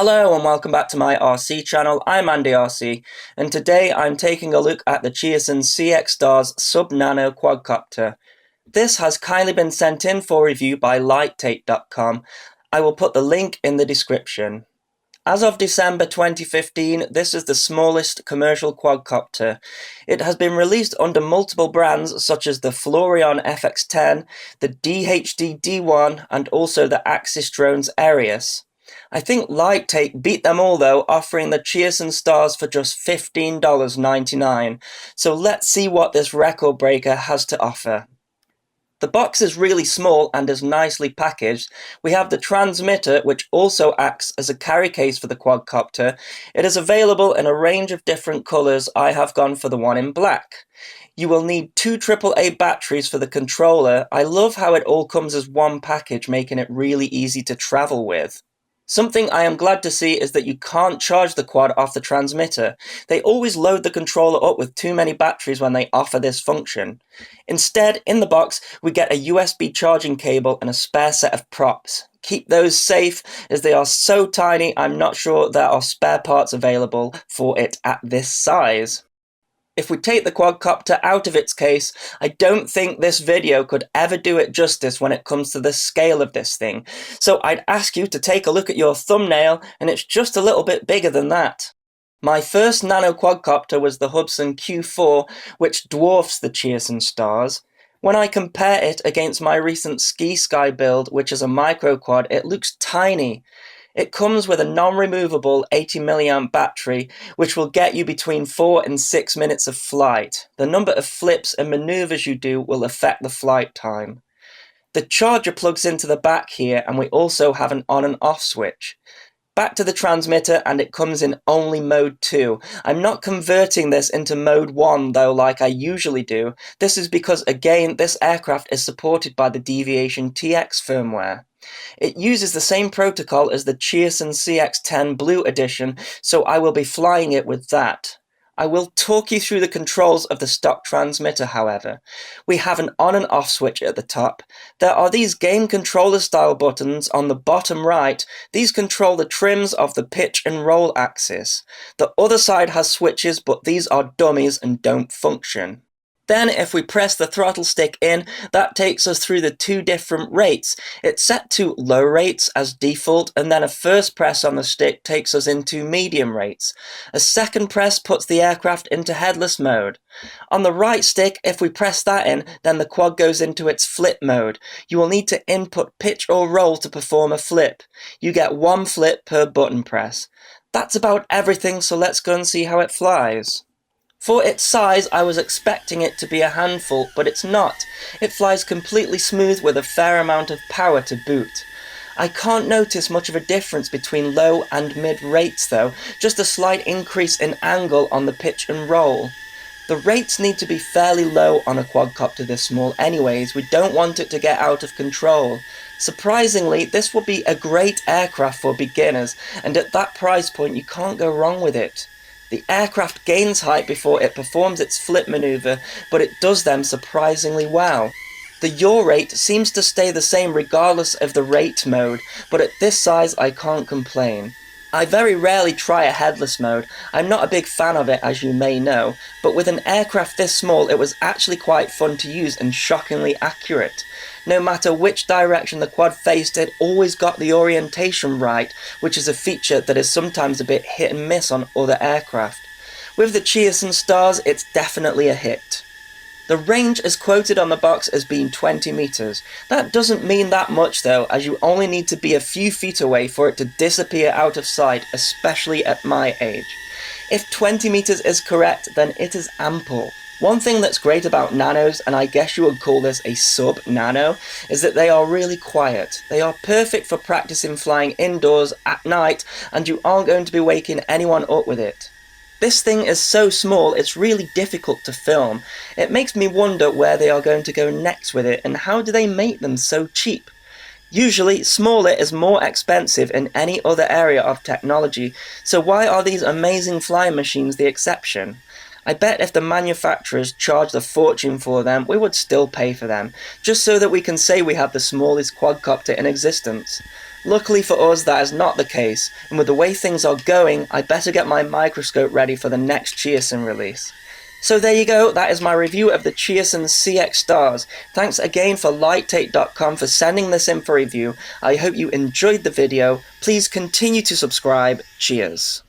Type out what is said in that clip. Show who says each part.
Speaker 1: Hello and welcome back to my RC channel. I'm Andy RC, and today I'm taking a look at the Cheerson CX-STARS Sub-Nano Quadcopter. This has kindly been sent in for review by lighttape.com. I will put the link in the description. As of December 2015, this is the smallest commercial quadcopter. It has been released under multiple brands such as the Florion FX10, the DHD D1, and also the Axis Drones Arius. I think Light Tape beat them all though, offering the Cheerson STARS for just $15.99. So let's see what this record breaker has to offer. The box is really small and is nicely packaged. We have the transmitter, which also acts as a carry case for the quadcopter. It is available in a range of different colours. I have gone for the one in black. You will need two AAA batteries for the controller. I love how it all comes as one package, making it really easy to travel with. Something I am glad to see is that you can't charge the quad off the transmitter. They always load the controller up with too many batteries when they offer this function. Instead, in the box, we get a USB charging cable and a spare set of props. Keep those safe, as they are so tiny I'm not sure there are spare parts available for it at this size. If we take the quadcopter out of its case, I don't think this video could ever do it justice when it comes to the scale of this thing. So I'd ask you to take a look at your thumbnail, and it's just a little bit bigger than that. My first nano quadcopter was the Hubsan Q4, which dwarfs the Cheerson STARS. When I compare it against my recent Ski Sky build, which is a micro quad, it looks tiny. It comes with a non-removable 80mAh battery, which will get you between 4 and 6 minutes of flight. The number of flips and maneuvers you do will affect the flight time. The charger plugs into the back here, and we also have an on and off switch. Back to the transmitter, and it comes in only mode 2. I'm not converting this into mode 1 though like I usually do. This is because again this aircraft is supported by the Deviation TX firmware. It uses the same protocol as the Cheerson CX-10 Blue Edition, so I will be flying it with that. I will talk you through the controls of the stock transmitter, however. We have an on and off switch at the top. There are these game controller style buttons on the bottom right. These control the trims of the pitch and roll axis. The other side has switches, but these are dummies and don't function. Then if we press the throttle stick in, that takes us through the two different rates. It's set to low rates as default, and then a first press on the stick takes us into medium rates. A second press puts the aircraft into headless mode. On the right stick, if we press that in, then the quad goes into its flip mode. You will need to input pitch or roll to perform a flip. You get one flip per button press. That's about everything, so let's go and see how it flies. For its size, I was expecting it to be a handful, but it's not. It flies completely smooth with a fair amount of power to boot. I can't notice much of a difference between low and mid rates though, just a slight increase in angle on the pitch and roll. The rates need to be fairly low on a quadcopter this small anyways. We don't want it to get out of control. Surprisingly, this will be a great aircraft for beginners, and at that price point you can't go wrong with it. The aircraft gains height before it performs its flip maneuver, but it does them surprisingly well. The yaw rate seems to stay the same regardless of the rate mode, but at this size I can't complain. I very rarely try a headless mode. I'm not a big fan of it, as you may know, but with an aircraft this small it was actually quite fun to use and shockingly accurate. No matter which direction the quad faced, it always got the orientation right, which is a feature that is sometimes a bit hit and miss on other aircraft. With the Cheerson STARS, it's definitely a hit. The range is quoted on the box as being 20 meters. That doesn't mean that much though, as you only need to be a few feet away for it to disappear out of sight, especially at my age. If 20 meters is correct, then it is ample. One thing that's great about nanos, and I guess you would call this a sub-nano, is that they are really quiet. They are perfect for practicing flying indoors at night, and you aren't going to be waking anyone up with it. This thing is so small it's really difficult to film. It makes me wonder where they are going to go next with it, and how do they make them so cheap? Usually, smaller is more expensive in any other area of technology, so why are these amazing flying machines the exception? I bet if the manufacturers charged a fortune for them, we would still pay for them, just so that we can say we have the smallest quadcopter in existence. Luckily for us, that is not the case, and with the way things are going, I better get my microscope ready for the next Cheerson release. So there you go, that is my review of the Cheerson CX-STARS. Thanks again for lighttake.com for sending this in for review. I hope you enjoyed the video. Please continue to subscribe. Cheers.